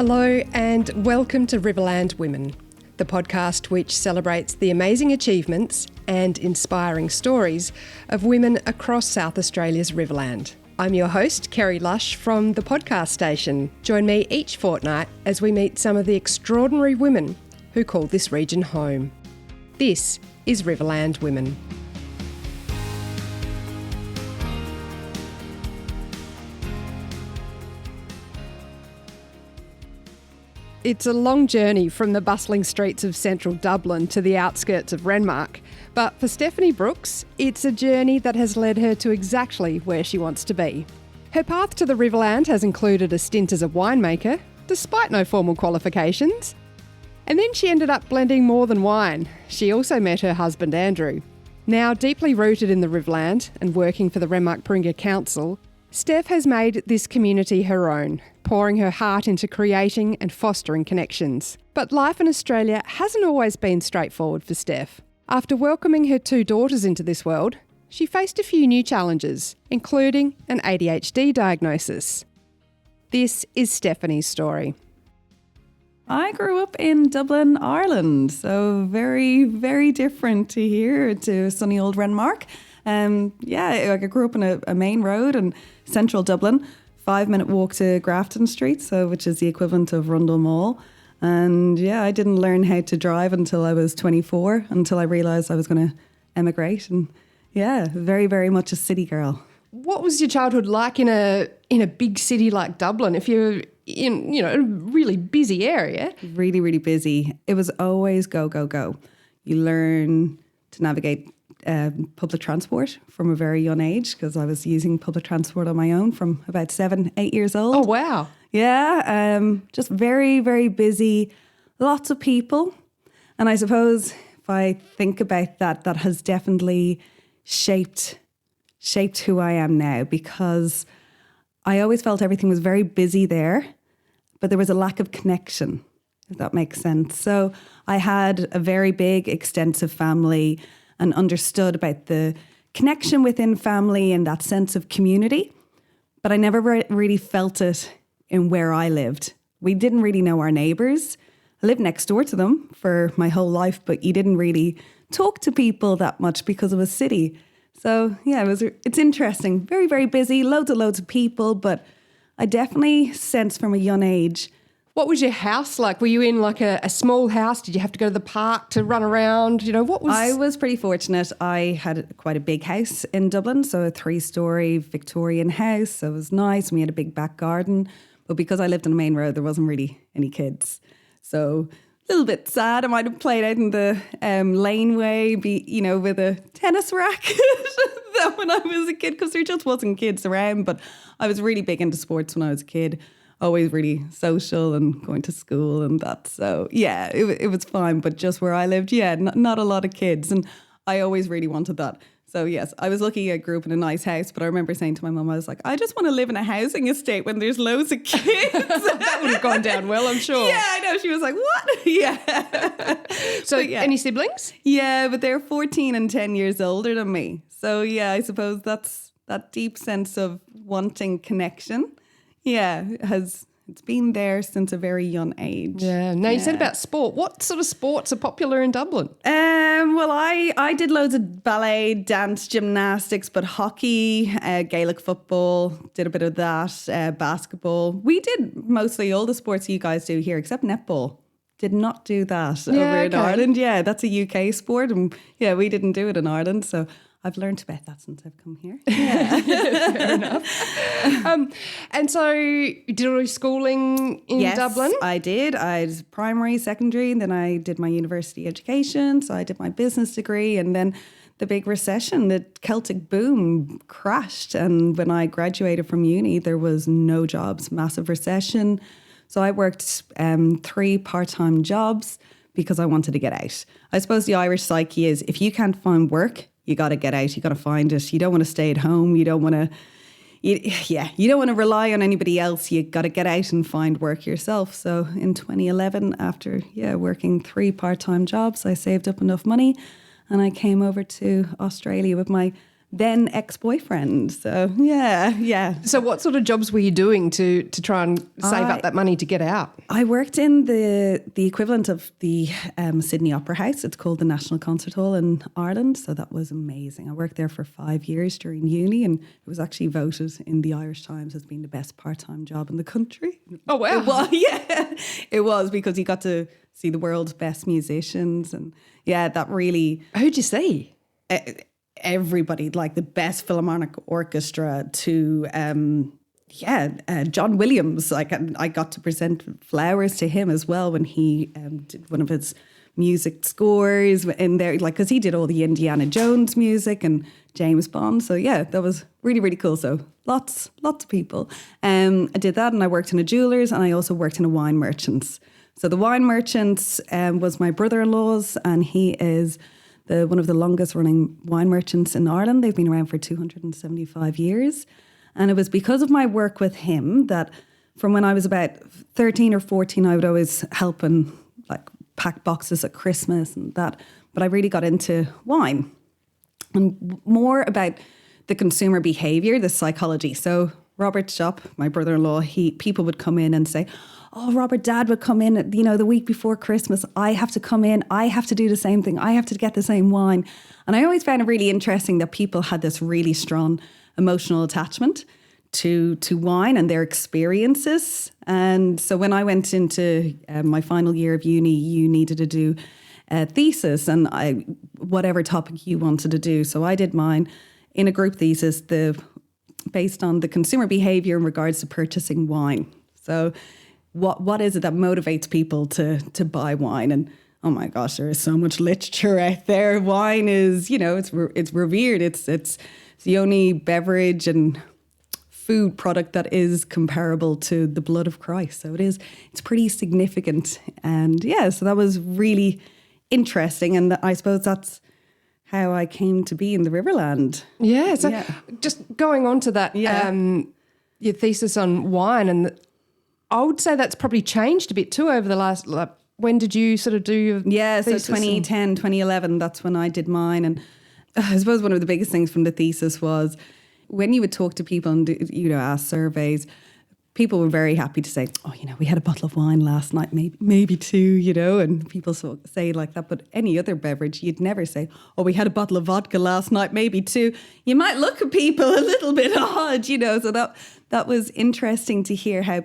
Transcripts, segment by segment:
Hello and welcome to Riverland Women, the podcast which celebrates the amazing achievements and inspiring stories of women across South Australia's Riverland. I'm your host, Kerry Lush from the podcast station. Join me each fortnight as we meet some of the extraordinary women who call this region home. This is Riverland Women. It's a long journey from the bustling streets of central Dublin to the outskirts of Renmark. But for Stephanie Brookes, it's a journey that has led her to exactly where she wants to be. Her path to the Riverland has included a stint as a winemaker, despite no formal qualifications. And then she ended up blending more than wine. She also met her husband Andrew. Now deeply rooted in the Riverland and working for the Renmark Paringa Council, Steph has made this community her own, pouring her heart into creating and fostering connections. But life in Australia hasn't always been straightforward for Steph. After welcoming her two daughters into this world, she faced a few new challenges, including an ADHD diagnosis. This is Stephanie's story. I grew up in Dublin, Ireland, so very, very different to here, to sunny old Renmark. I grew up on a main road in central Dublin, 5-minute walk to Grafton Street, which is the equivalent of Rundle Mall. And I didn't learn how to drive until I was 24, until I realised I was going to emigrate. And very, very much a city girl. What was your childhood like in a big city like Dublin? If you're in a really busy area. Really, really busy. It was always go, go, go. You learn to navigate public transport from a very young age, because I was using public transport on my own from about 7, 8 years old. Oh, wow. Yeah, just very, very busy, lots of people. And I suppose if I think about that, that has definitely shaped who I am now, because I always felt everything was very busy there, but there was a lack of connection, if that makes sense. So I had a very big, extensive family and understood about the connection within family and that sense of community. But I never really felt it in where I lived. We didn't really know our neighbours. I lived next door to them for my whole life, but you didn't really talk to people that much because it was city. So it's interesting. Very, very busy, loads of people, but I definitely sensed from a young age. What was your house like? Were you in like a small house? Did you have to go to the park to run around? What was... I was pretty fortunate. I had quite a big house in Dublin, so a 3-storey Victorian house. So it was nice. We had a big back garden. But because I lived on the main road, there wasn't really any kids. So a little bit sad. I might have played out in the laneway, with a tennis racket when I was a kid, because there just wasn't kids around. But I was really big into sports when I was a kid. Always really social and going to school and that. So it was fine. But just where I lived, not a lot of kids. And I always really wanted that. So yes, I was lucky I grew up in a nice house, but I remember saying to my mum, I was like, I just want to live in a housing estate when there's loads of kids. That would have gone down well, I'm sure. Yeah, I know. She was like, what? Yeah. So any siblings? Yeah, but they're 14 and 10 years older than me. So I suppose that's that deep sense of wanting connection. Yeah, it's been there since a very young age. Yeah. Now, you said about sport. What sort of sports are popular in Dublin? Well, I did loads of ballet, dance, gymnastics, but hockey, Gaelic football, did a bit of that, basketball. We did mostly all the sports you guys do here, except netball. Did not do that over in Ireland. Yeah, that's a UK sport. And we didn't do it in Ireland. So I've learned about that since I've come here. Yeah. Fair enough. And so you did all your schooling in Dublin? Yes, I did. I did primary, secondary, and then I did my university education. So I did my business degree, and then the big recession, the Celtic boom crashed. And when I graduated from uni, there was no jobs, massive recession. So I worked 3 part-time jobs because I wanted to get out. I suppose the Irish psyche is, if you can't find work, you got to get out. You got to find it. You don't want to stay at home. You don't want to, you don't want to rely on anybody else. You got to get out and find work yourself. So in 2011, after working 3 part-time jobs, I saved up enough money, and I came over to Australia with my then ex-boyfriend. So yeah. So what sort of jobs were you doing to try and save up that money to get out? I worked in the equivalent of the Sydney Opera House. It's called the National Concert Hall in Ireland. So that was amazing. I worked there for 5 years during uni, and it was actually voted in the Irish Times as being the best part-time job in the country. Oh, wow. It was, yeah. It was, because you got to see the world's best musicians. And yeah, that really... Who'd you see? Everybody, like the best Philharmonic Orchestra to... John Williams. Like, I got to present flowers to him as well when he did one of his music scores in there, like, because he did all the Indiana Jones music and James Bond. So yeah, that was really, really cool. So lots of people. I did that, and I worked in a jeweller's, and I also worked in a wine merchant's. So the wine merchants was my brother-in-law's, and he is one of the longest running wine merchants in Ireland. They've been around for 275 years. And it was because of my work with him that from when I was about 13 or 14, I would always help and like pack boxes at Christmas and that. But I really got into wine and more about the consumer behaviour, the psychology. So Robert's shop, my brother-in-law, people would come in and say, oh, Robert, Dad would come in, the week before Christmas. I have to come in. I have to do the same thing. I have to get the same wine. And I always found it really interesting that people had this really strong emotional attachment to wine and their experiences. And so when I went into my final year of uni, you needed to do a thesis and whatever topic you wanted to do. So I did mine in a group thesis based on the consumer behaviour in regards to purchasing wine. So what is it that motivates people to buy wine? And oh my gosh, there is so much literature out there. Wine is, it's revered. It's the only beverage and food product that is comparable to the blood of Christ. So it's pretty significant. And yeah, so that was really interesting. And I suppose that's how I came to be in the Riverland. Yeah. So just going on to that, your thesis on wine, and I would say that's probably changed a bit too over the last, when did you sort of do your thesis? So 2010, 2011, that's when I did mine. And I suppose one of the biggest things from the thesis was when you would talk to people and ask surveys, people were very happy to say, oh, we had a bottle of wine last night, maybe two, and people say like that. But any other beverage, you'd never say, oh, we had a bottle of vodka last night, maybe two. You might look at people a little bit odd, So that was interesting to hear how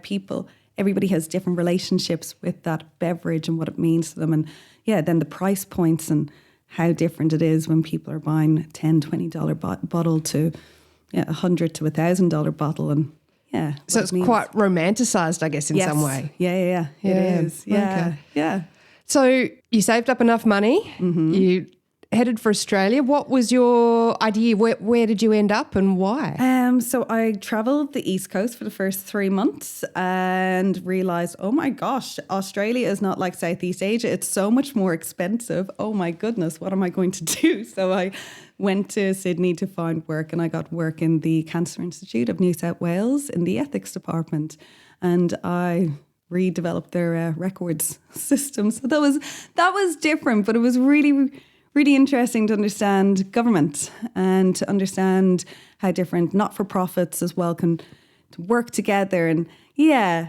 everybody has different relationships with that beverage and what it means to them. And yeah, then the price points and how different it is when people are buying $10, $20 bottle to $100 to $1,000 bottle. And yeah. So it's quite romanticised, I guess, in some way. Yeah. It is. Yeah. Okay. Yeah. So you saved up enough money. Mm-hmm. You headed for Australia. What was your idea? Where did you end up and why? So I travelled the East Coast for the first 3 months and realised, oh my gosh, Australia is not like Southeast Asia. It's so much more expensive. Oh my goodness, what am I going to do? So I went to Sydney to find work, and I got work in the Cancer Institute of New South Wales in the ethics department. And I redeveloped their records system. So that was different, but it was really, really interesting to understand government and to understand how different not-for-profits as well can work together, and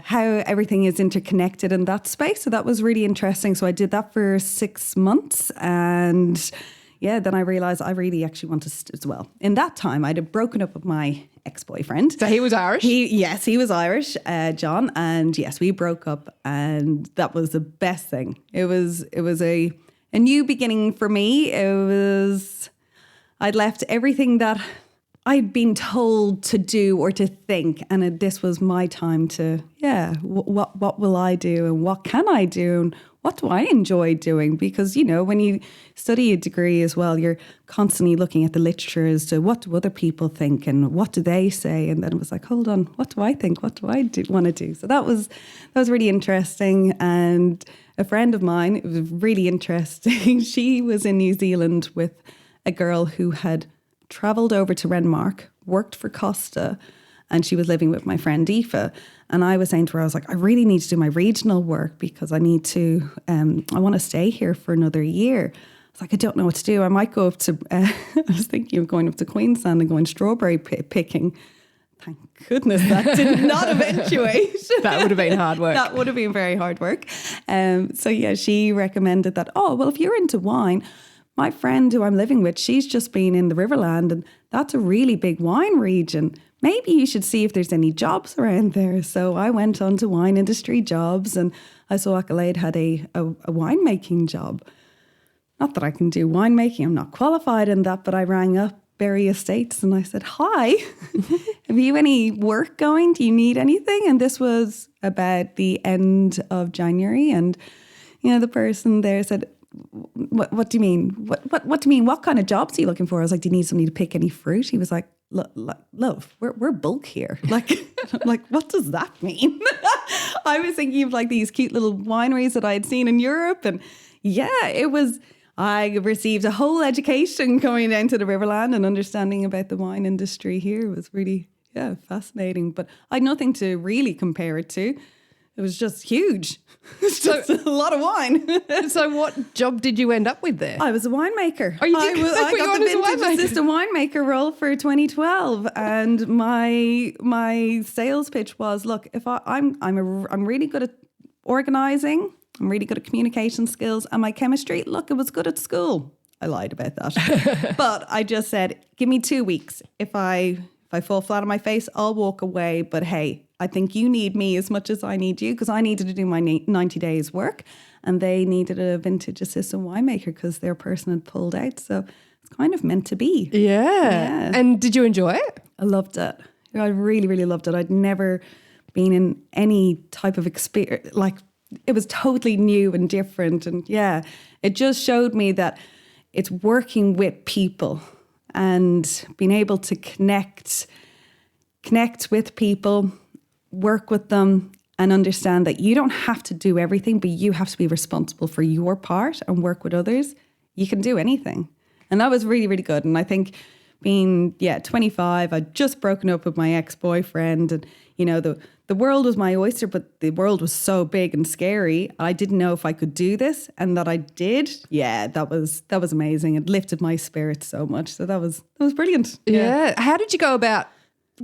how everything is interconnected in that space. So that was really interesting. So I did that for 6 months, and then I realised I really actually wanted to as well. In that time, I'd have broken up with my ex-boyfriend. So he was Irish? He was Irish, John, and yes, we broke up, and that was the best thing. It was a new beginning for me. I'd left everything that I'd been told to do or to think, and this was my time to, what will I do and what can I do and what do I enjoy doing? Because, when you study a degree as well, you're constantly looking at the literature as to what do other people think and what do they say? And then it was like, hold on, what do I think? What do I want to do? So that was really interesting. And a friend of mine, it was really interesting. She was in New Zealand with a girl who had travelled over to Renmark, worked for Costa, and she was living with my friend Aoife. And I was saying to her, I was like, I really need to do my regional work because I want to stay here for another year. was like, I don't know what to do. I might go up to, I was thinking of going up to Queensland and going strawberry picking. Thank goodness that did not eventuate. That would have been hard work. That would have been very hard work. So yeah, she recommended that, oh, well, if you're into wine, my friend who I'm living with, she's just been in the Riverland, and that's a really big wine region. Maybe you should see if there's any jobs around there. So I went on to wine industry jobs, and I saw Accolade had a winemaking job. Not that I can do winemaking, I'm not qualified in that, but I rang up Berry Estates and I said, hi, have you any work going? Do you need anything? And this was about the end of January. And, the person there said, what do you mean? What do you mean? What kind of jobs are you looking for? I was like, do you need somebody to pick any fruit? He was like, love, we're bulk here. Like, I'm like, what does that mean? I was thinking of like these cute little wineries that I had seen in Europe. And I received a whole education coming down to the Riverland, and understanding about the wine industry here was really, fascinating. But I had nothing to really compare it to. It was just huge. It's just a lot of wine. So what job did you end up with there? I was a winemaker. Oh, you did? I got the vintage assistant winemaker role for 2012, and my sales pitch was, look, if I'm really good at organising. I'm really good at communication skills, and my chemistry, look, it was good at school. I lied about that. But I just said, give me 2 weeks. If I fall flat on my face, I'll walk away. But hey, I think you need me as much as I need you, because I needed to do my 90 days work, and they needed a vintage assistant winemaker because their person had pulled out. So it's kind of meant to be. Yeah. And did you enjoy it? I loved it. I really, really loved it. I'd never been in any type of experience, like, it was totally new and different. And yeah, it just showed me that it's working with people and being able to connect with people, work with them, and understand that you don't have to do everything, but you have to be responsible for your part and work with others. You can do anything. And that was really, really good. And I think being 25, I'd just broken up with my ex-boyfriend, and the world was my oyster, but the world was so big and scary. I didn't know if I could do this, and that I did. Yeah, that was amazing. It lifted my spirits so much. So that was brilliant. Yeah. How did you go about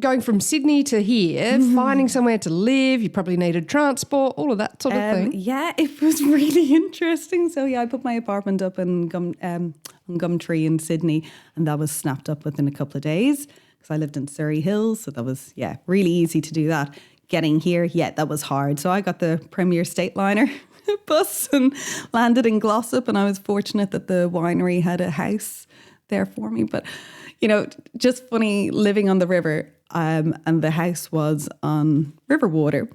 going from Sydney to here, finding somewhere to live? You probably needed transport, all of that sort of thing. Yeah, it was really interesting. So I put my apartment up in Gumtree in Sydney, and that was snapped up within a couple of days because I lived in Surrey Hills. So that was, really easy to do that. Getting here, that was hard. So I got the Premier Stateliner bus and landed in Glossop, and I was fortunate that the winery had a house there for me. But, just funny living on the river, and the house was on river water.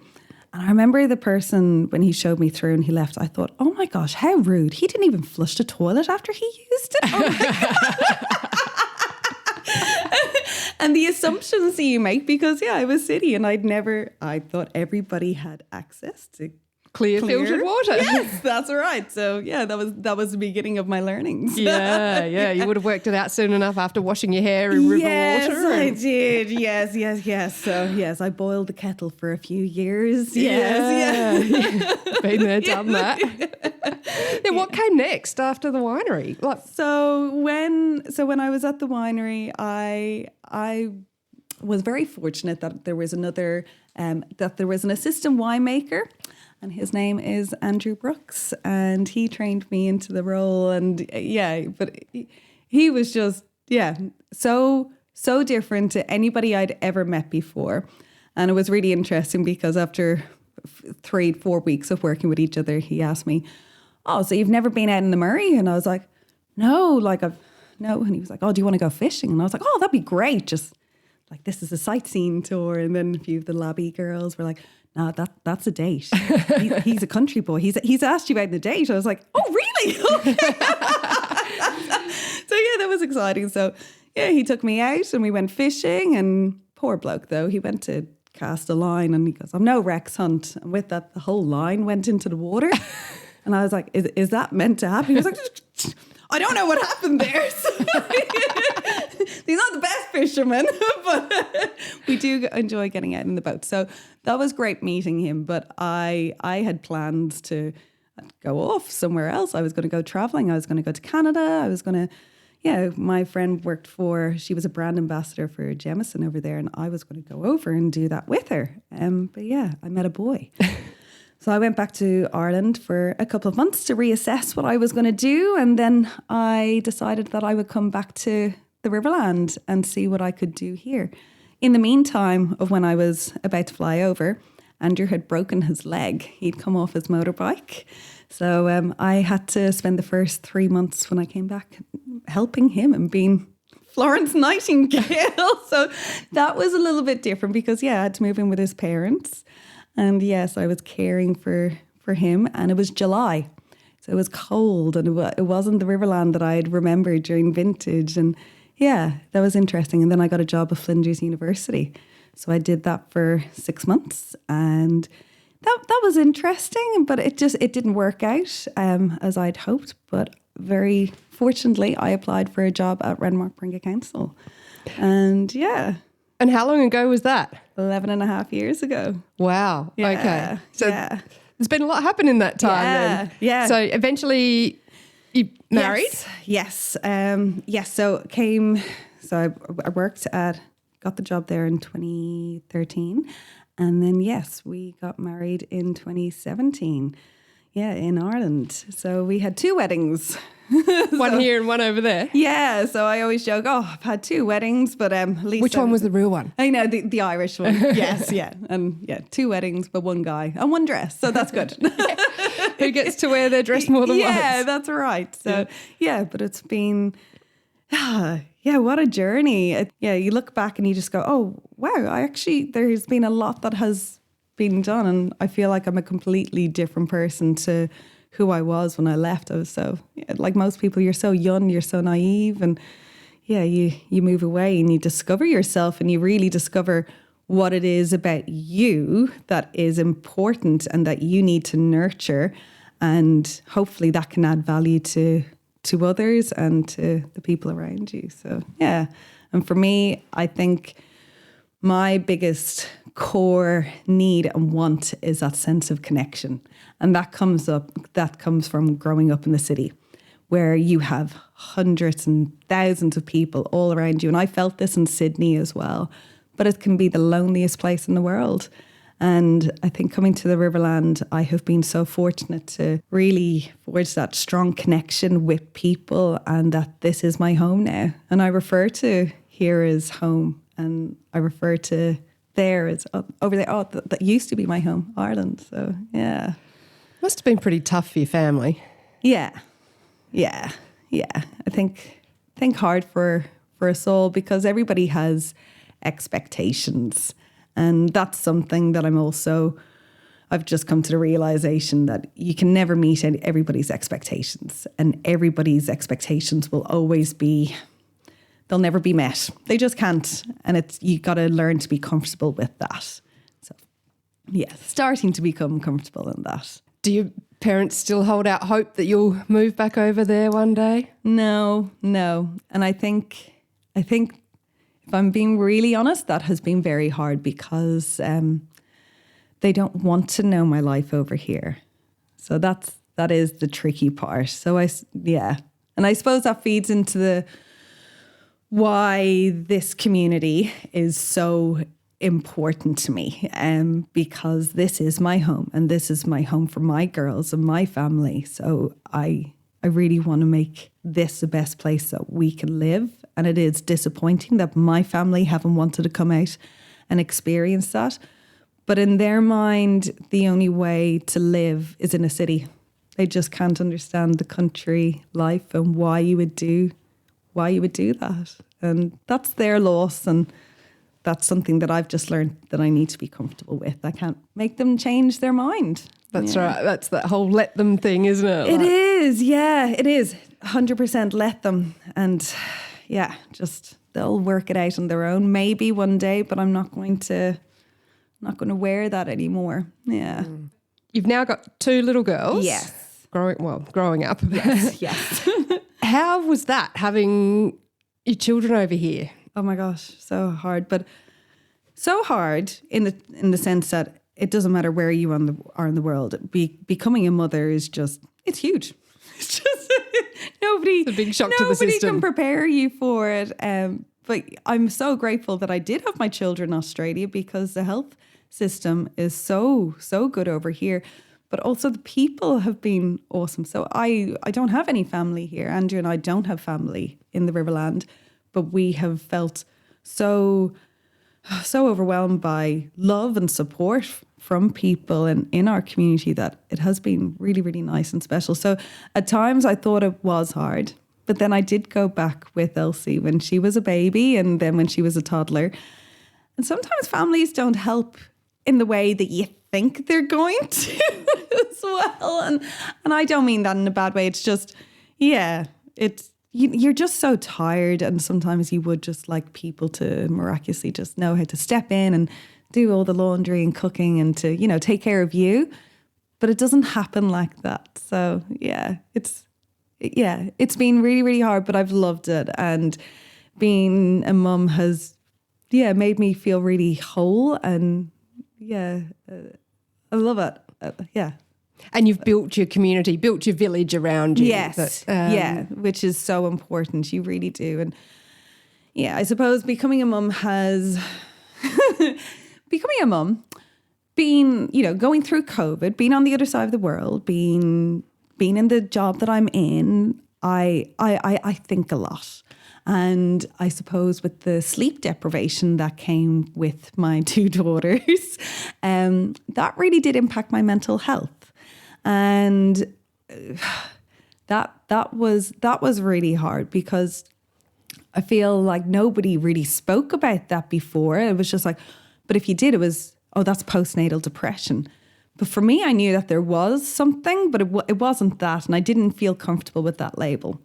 And I remember the person, when he showed me through and he left, I thought, oh my gosh, how rude. He didn't even flush the toilet after he used it. Oh my God. And the assumptions that you make, because I was city, and I thought everybody had access to clear filtered water. Yes, that's right. So that was the beginning of my learnings. Yeah. You would have worked it out soon enough after washing your hair in river water. Yes, I did. Yes. So I boiled the kettle for a few years. Yes. Been there, done that. What came next after the winery? So when I was at the winery, I was very fortunate that there was an assistant winemaker. And his name is Andrew Brookes, and he trained me into the role. And but he was just, so different to anybody I'd ever met before. And it was really interesting because after 3-4 weeks of working with each other, he asked me, oh, so you've never been out in the Murray? And I was like, no. And he was like, oh, do you want to go fishing? And I was like, oh, that'd be great. Just like, this is a sightseeing tour. And then a few of the labby girls were like, no, that's a date. He's a country boy. He's asked you about the date. I was like, oh, really? Okay. So that was exciting. So he took me out and we went fishing, and poor bloke though, he went to cast a line and he goes, I'm no Rex Hunt. And with that, the whole line went into the water. And I was like, is that meant to happen? He was like, I don't know what happened there. So he's not the best fisherman, but we do enjoy getting out in the boat. So that was great meeting him. But I had plans to go off somewhere else. I was going to go traveling. I was going to go to Canada. I was going to, my friend she was a brand ambassador for Jameson over there, and I was going to go over and do that with her. But yeah, I met a boy. So I went back to Ireland for a couple of months to reassess what I was going to do. And then I decided that I would come back to the Riverland and see what I could do here. In the meantime of when I was about to fly over, Andrew had broken his leg. He'd come off his motorbike. So I had to spend the first 3 months when I came back helping him and being Florence Nightingale. So that was a little bit different because, I had to move in with his parents. And yes, I was caring for him, and it was July. So it was cold, and it wasn't the Riverland that I'd remembered during vintage. And yeah, that was interesting. And then I got a job at Flinders University. So I did that for 6 months, and that was interesting, but it didn't work out as I'd hoped. But very fortunately, I applied for a job at Renmark Paringa Council. And yeah. And how long ago was that? 11 and a half years ago. Wow. Yeah, okay. So there's been a lot happen in that time then. Yeah. So eventually you married? Yes. So I got the job there in 2013. And then, we got married in 2017. Yeah, in Ireland. So we had 2 weddings. One here and one over there. Yeah, so I always joke, I've had 2 weddings, but at least... Which one was the real one? I know, the Irish one. Yes, yeah. And 2 weddings, but 1 guy and 1 dress. So that's good. Who gets to wear their dress more than once? Yeah, that's right. So, but it's been... what a journey. You look back and you just go, oh, wow, there's been a lot that has been done, and I feel like I'm a completely different person to who I was when I left. I was so, like most people, you're so young, you're so naive, and you move away and you discover yourself, and you really discover what it is about you that is important and that you need to nurture, and hopefully that can add value to others and to the people around you. So and for me, I think my biggest core need and want is that sense of connection. And that comes from growing up in the city, where you have hundreds and thousands of people all around you. And I felt this in Sydney as well, but it can be the loneliest place in the world. And I think coming to the Riverland, I have been so fortunate to really forge that strong connection with people, and that this is my home now. And I refer to here as home, and I refer to there as over there. Oh, that used to be my home, Ireland. So yeah, must have been pretty tough for your family. Yeah. I think hard for us all, because everybody has expectations, and that's something that I've just come to the realization that you can never meet everybody's expectations, and everybody's expectations will always be. They'll never be met. They just can't. And you got to learn to be comfortable with that. So, starting to become comfortable in that. Do your parents still hold out hope that you'll move back over there one day? No. And I think if I'm being really honest, that has been very hard, because they don't want to know my life over here. So that is the tricky part. So and I suppose that feeds into why this community is so important to me, because this is my home, and this is my home for my girls and my family. So I really want to make this the best place that we can live. And it is disappointing that my family haven't wanted to come out and experience that. But in their mind, the only way to live is in a city. They just can't understand the country life and why you would do that. And that's their loss, and that's something that I've just learned that I need to be comfortable with. I can't make them change their mind. That's right. That's that whole let them thing, isn't it? It is. Yeah, it is. 100% let them. And just they'll work it out on their own. Maybe one day, but I'm not going to wear that anymore. Yeah. You've now got 2 little girls. Yes. Growing up. Yes. How was that, having your children over here? Oh my gosh, so hard. But so hard in the sense that it doesn't matter where you are in the world. Becoming a mother is just, it's huge. It's just nobody. It's a big shock to the system. Nobody can prepare you for it. But I'm so grateful that I did have my children in Australia, because the health system is so good over here. But also the people have been awesome. So I don't have any family here. Andrew and I don't have family in the Riverland, but we have felt so overwhelmed by love and support from people in our community that it has been really, really nice and special. So at times I thought it was hard, but then I did go back with Elsie when she was a baby and then when she was a toddler. And sometimes families don't help in the way that you think they're going to as well. And I don't mean that in a bad way. It's just, you're just so tired, and sometimes you would just like people to miraculously just know how to step in and do all the laundry and cooking and to, take care of you. But it doesn't happen like that. So it's been really, really hard, but I've loved it. And being a mum has, made me feel really whole, and I love it. And you've built your community, built your village around you. Yes, which is so important. You really do. And I suppose becoming a mum being, going through COVID, being on the other side of the world, being in the job that I'm in, I think a lot. And I suppose with the sleep deprivation that came with my two daughters, that really did impact my mental health. And that was really hard, because I feel like nobody really spoke about that before. It was just like, but if you did, it was, that's postnatal depression. But for me, I knew that there was something, but it wasn't that. And I didn't feel comfortable with that label.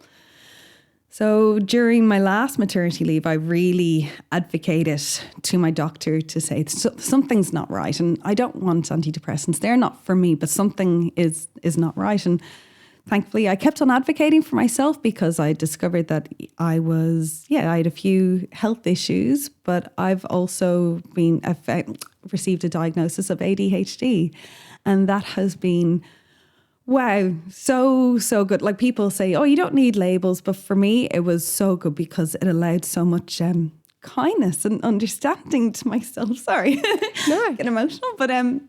So during my last maternity leave, I really advocated to my doctor to say something's not right. And I don't want antidepressants. They're not for me, but something is not right. And thankfully, I kept on advocating for myself, because I discovered that I had a few health issues, but I've also received a diagnosis of ADHD. And that has been, wow, so good. Like, people say, you don't need labels. But for me, it was so good, because it allowed so much kindness and understanding to myself. Sorry, no, I get emotional. But I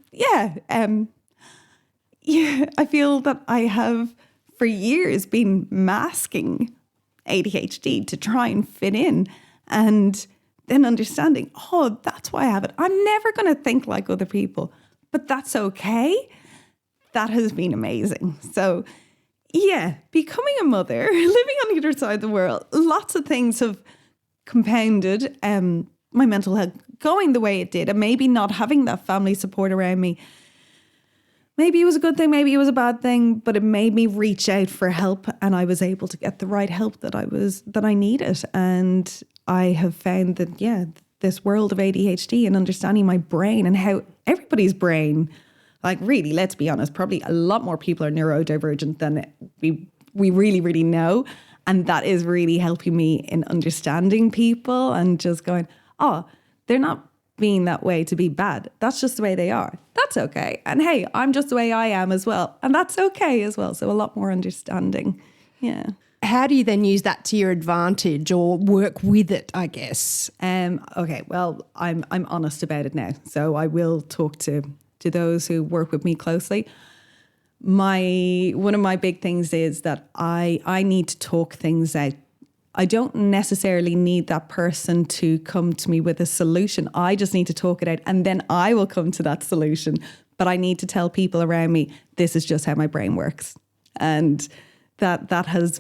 feel that I have for years been masking ADHD to try and fit in, and then understanding, that's why I have it. I'm never going to think like other people, but that's okay. That has been amazing. So becoming a mother, living on the other side of the world, lots of things have compounded my mental health going the way it did, and maybe not having that family support around me. Maybe it was a good thing, maybe it was a bad thing, but it made me reach out for help, and I was able to get the right help that I needed. And I have found that, this world of ADHD and understanding my brain and how everybody's brain, like, really, let's be honest, probably a lot more people are neurodivergent than we really, really know. And that is really helping me in understanding people and just going, they're not being that way to be bad. That's just the way they are. That's okay. And hey, I'm just the way I am as well. And that's okay as well. So a lot more understanding. Yeah. How do you then use that to your advantage, or work with it, I guess? Okay, well, I'm honest about it now. So I will talk to those who work with me closely. One of my big things is that I need to talk things out. I don't necessarily need that person to come to me with a solution. I just need to talk it out, and then I will come to that solution. But I need to tell people around me, this is just how my brain works. And that has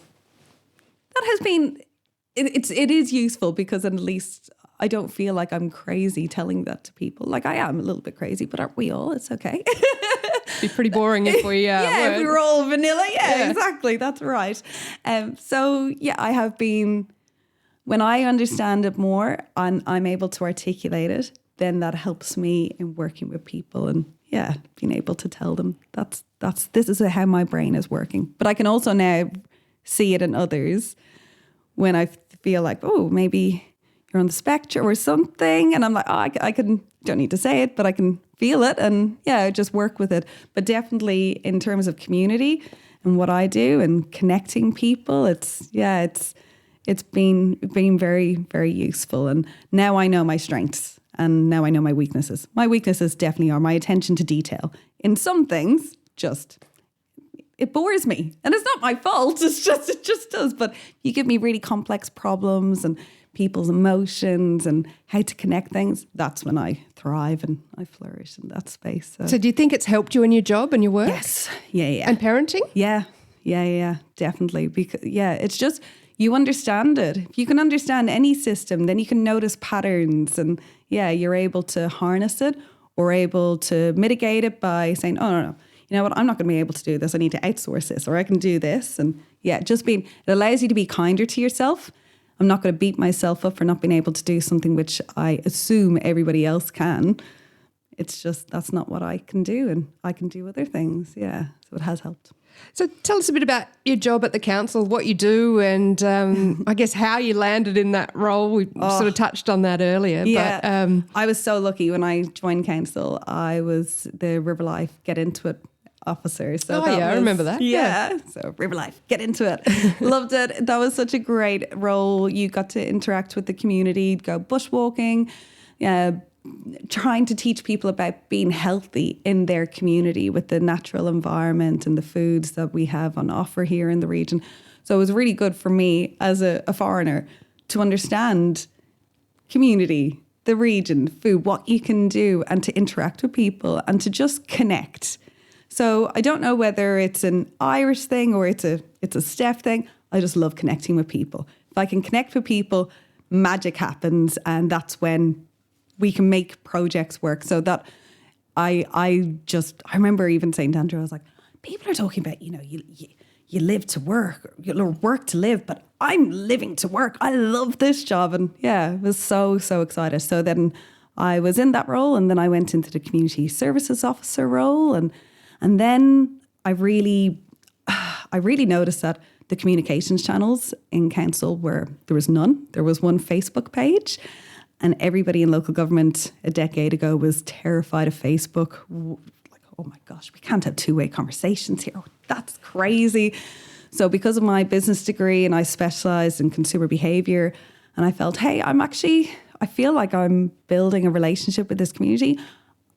been, it is useful, because at least I don't feel like I'm crazy telling that to people. Like, I am a little bit crazy, but aren't we all? It's okay. It'd be pretty boring if we if we were all vanilla. Yeah, exactly. That's right. I have been, when I understand it more and I'm able to articulate it, then that helps me in working with people and being able to tell them this is how my brain is working. But I can also now see it in others when I feel like, maybe you're on the spectrum or something. And I'm like, don't need to say it, but I can feel it and just work with it. But definitely in terms of community and what I do and connecting people, it's been very, very useful. And now I know my strengths and now I know my weaknesses. My weaknesses definitely are my attention to detail. In some things, it bores me. And it's not my fault. It just does. But you give me really complex problems and people's emotions and how to connect things, that's when I thrive and I flourish in that space. So do you think it's helped you in your job and your work? Yes. Yeah. And parenting? Yeah, definitely. Because it's just, you understand it. If you can understand any system, then you can notice patterns and you're able to harness it or able to mitigate it by saying, oh, no. You know what, I'm not going to be able to do this. I need to outsource this or I can do this. And it allows you to be kinder to yourself. I'm not going to beat myself up for not being able to do something which I assume everybody else can. It's just, that's not what I can do. And I can do other things. Yeah. So it has helped. So tell us a bit about your job at the council, what you do, and I guess how you landed in that role. We sort of touched on that earlier. Yeah. But, I was so lucky when I joined council. I was the Riverlife Get Into It officer. So I remember that. Yeah. So Riverlife, get into it. Loved it. That was such a great role. You got to interact with the community, go bushwalking, trying to teach people about being healthy in their community with the natural environment and the foods that we have on offer here in the region. So it was really good for me as a foreigner to understand community, the region, food, what you can do, and to interact with people and to just connect. So I don't know whether it's an Irish thing or it's a Steph thing. I just love connecting with people. If I can connect with people, magic happens, and that's when we can make projects work. So that I remember even saying to Andrew, I was like, people are talking about, you live to work, you work to live, but I'm living to work. I love this job. And I was so, so excited. So then I was in that role, and then I went into the community services officer role, and then I really noticed that the communications channels in council there was none. There was one Facebook page, and everybody in local government a decade ago was terrified of Facebook. Like, oh my gosh, we can't have two-way conversations here. Oh, that's crazy. So because of my business degree and I specialised in consumer behaviour, and I felt, hey, I feel like I'm building a relationship with this community.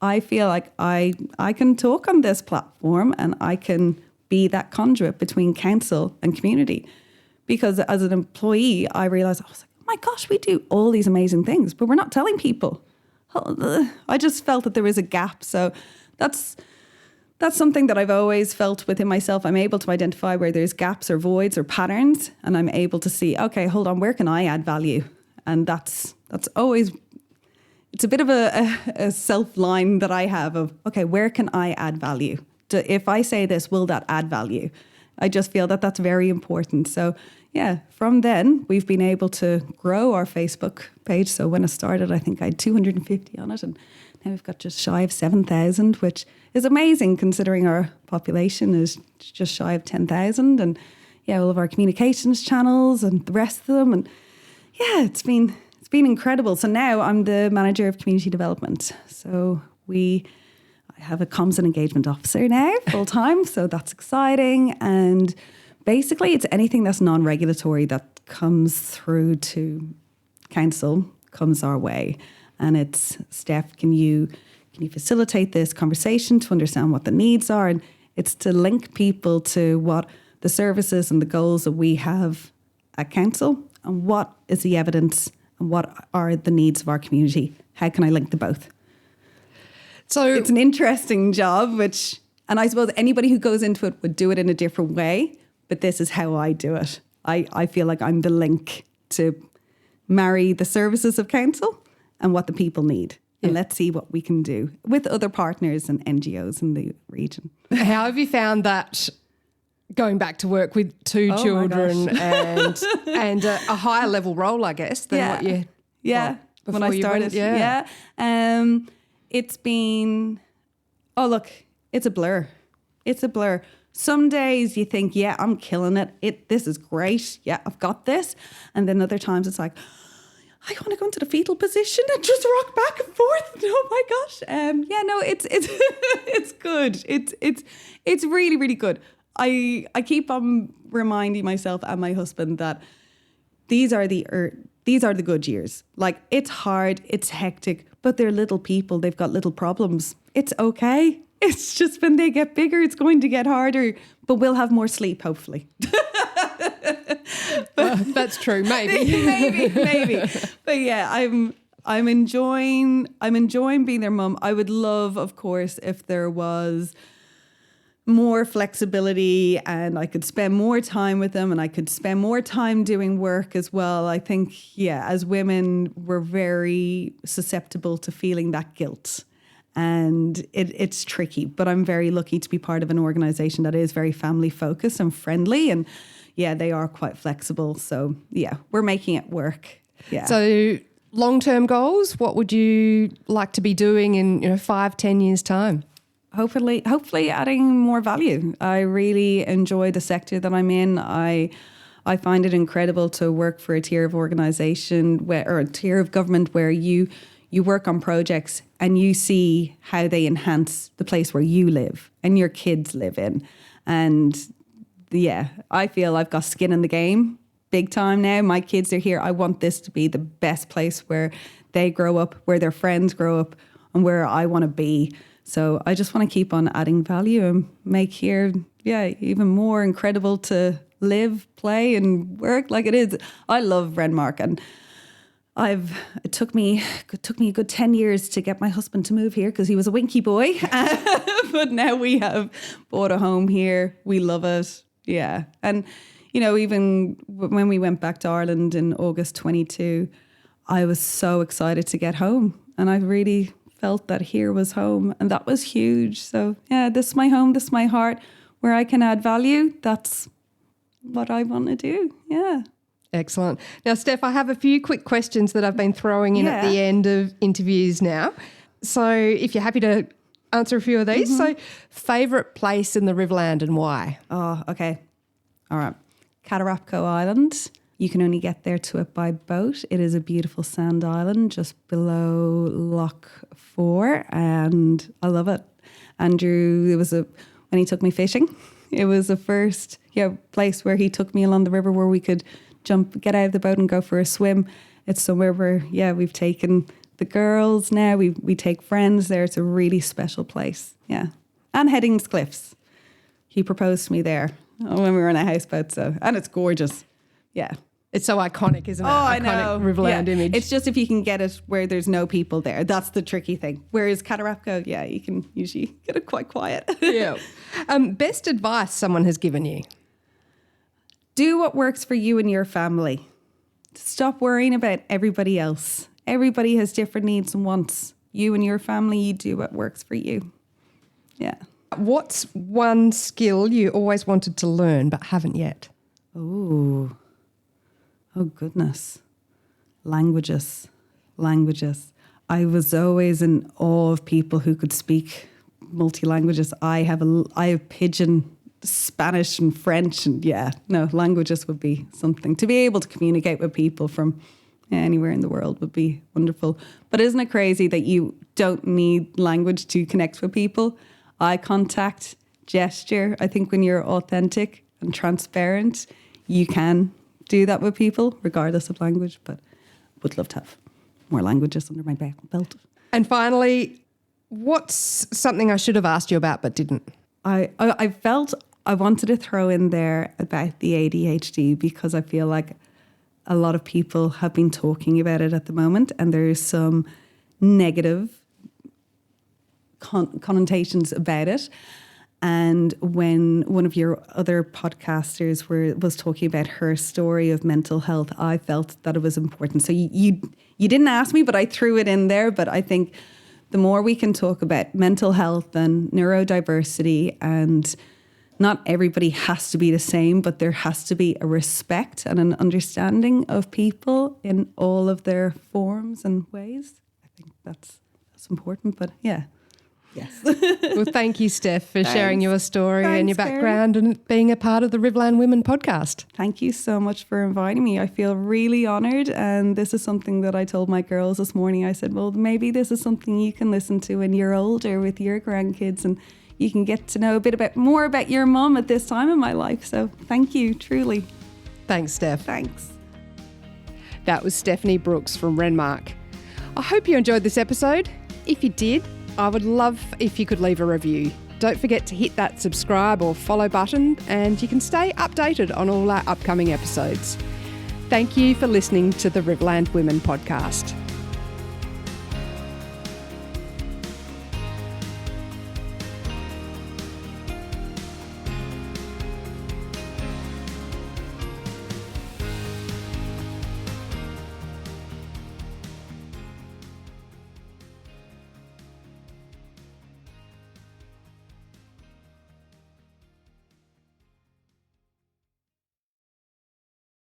I feel like I can talk on this platform and I can be that conduit between council and community. Because as an employee, I realised, I was like, oh my gosh, we do all these amazing things, but we're not telling people. I just felt that there was a gap. So that's something that I've always felt within myself. I'm able to identify where there's gaps or voids or patterns, and I'm able to see, okay, hold on, where can I add value? And that's always... It's a bit of a self-line that I have of, okay, where can I add value? If I say this, will that add value? I just feel that that's very important. So from then we've been able to grow our Facebook page. So when I started, I think I had 250 on it, and now we've got just shy of 7,000, which is amazing considering our population is just shy of 10,000. And all of our communications channels and the rest of them. And it's been incredible. So now I'm the manager of community development. So I have a comms and engagement officer now full time. So that's exciting. And basically it's anything that's non-regulatory that comes through to council comes our way. And it's, Steph, can you facilitate this conversation to understand what the needs are? And it's to link people to what the services and the goals that we have at council and what is the evidence and what are the needs of our community? How can I link the both? So it's an interesting job, and I suppose anybody who goes into it would do it in a different way, but this is how I do it. I feel like I'm the link to marry the services of council and what the people need. And let's see what we can do with other partners and NGOs in the region. How have you found that going back to work with two children and a higher level role, I guess, than what you... when I started. It's been... Oh, look, it's a blur. It's a blur. Some days you think, I'm killing it. This is great. Yeah, I've got this. And then other times it's like, I want to go into the fetal position and just rock back and forth. Oh my gosh. Yeah, no, it's it's good. It's really, really good. I keep on reminding myself and my husband that these are the good years. Like, it's hard, it's hectic, but they're little people. They've got little problems. It's okay. It's just when they get bigger, it's going to get harder, but we'll have more sleep, hopefully. That's true. Maybe. maybe. But yeah, I'm enjoying being their mum. I would love, of course, if there was more flexibility and I could spend more time with them and I could spend more time doing work as well. I think, yeah, as women, we're very susceptible to feeling that guilt. And it's tricky, but I'm very lucky to be part of an organisation that is very family focused and friendly. And yeah, they are quite flexible. So yeah, we're making it work. Yeah. So long-term goals, what would you like to be doing in 5-10 years' time? Hopefully adding more value. I really enjoy the sector that I'm in. I find it incredible to work for a tier of organisation or a tier of government where you work on projects and you see how they enhance the place where you live and your kids live in. And yeah, I feel I've got skin in the game big time now. My kids are here. I want this to be the best place where they grow up, where their friends grow up, and where I want to be. So I just want to keep on adding value and make here, even more incredible to live, play and work like it is. I love Renmark, and it took me a good 10 years to get my husband to move here because he was a winky boy. But now we have bought a home here. We love it. Yeah. And, even when we went back to Ireland in August 22, I was so excited to get home. And I really felt that here was home. And that was huge. So, yeah, this is my home. This is my heart. Where I can add value, that's what I want to do. Yeah. Excellent. Now, Steph, I have a few quick questions that I've been throwing in at the end of interviews now. So if you're happy to answer a few of these. So favourite place in the Riverland and why? Oh, okay. All right. Catarapco Island. You can only get there to it by boat. It is a beautiful sand island just below Loch 4 and I love it. Andrew, when he took me fishing, it was the first place where he took me along the river where we could get out of the boat and go for a swim. It's somewhere where, we've taken the girls now. We take friends there. It's a really special place. Yeah. And Headings Cliffs. He proposed to me there when we were on a houseboat. And it's gorgeous. Yeah. It's so iconic, isn't it? Oh, I know. Riverland image. It's just if you can get it where there's no people there. That's the tricky thing. Whereas Catarapco, you can usually get it quite quiet. Yeah. Best advice someone has given you? Do what works for you and your family. Stop worrying about everybody else. Everybody has different needs and wants. You and your family, you do what works for you. Yeah. What's one skill you always wanted to learn but haven't yet? Oh, goodness. Languages. I was always in awe of people who could speak multi-languages. I have Pidgin, Spanish and French, and languages would be something. To be able to communicate with people from anywhere in the world would be wonderful. But isn't it crazy that you don't need language to connect with people? Eye contact, gesture. I think when you're authentic and transparent, you can do that with people, regardless of language. But would love to have more languages under my belt. And finally, what's something I should have asked you about but didn't? I felt I wanted to throw in there about the ADHD because I feel like a lot of people have been talking about it at the moment and there's some negative connotations about it. And when one of your other podcasters was talking about her story of mental health, I felt that it was important. So you didn't ask me, but I threw it in there. But I think the more we can talk about mental health and neurodiversity, and not everybody has to be the same, but there has to be a respect and an understanding of people in all of their forms and ways. I think that's important. But yeah. Yes. Well, thank you, Steph, for sharing your story and your Thanks, background and being a part of the Riverland Women podcast. Thank you so much for inviting me. I feel really honoured, and this is something that I told my girls this morning. I said, well, maybe this is something you can listen to when you're older with your grandkids, and you can get to know a bit more about your mum at this time in my life. So thank you, truly. Thanks, Steph. Thanks. That was Stephanie Brookes from Renmark. I hope you enjoyed this episode. If you did, I would love if you could leave a review. Don't forget to hit that subscribe or follow button, and you can stay updated on all our upcoming episodes. Thank you for listening to the Riverland Women podcast.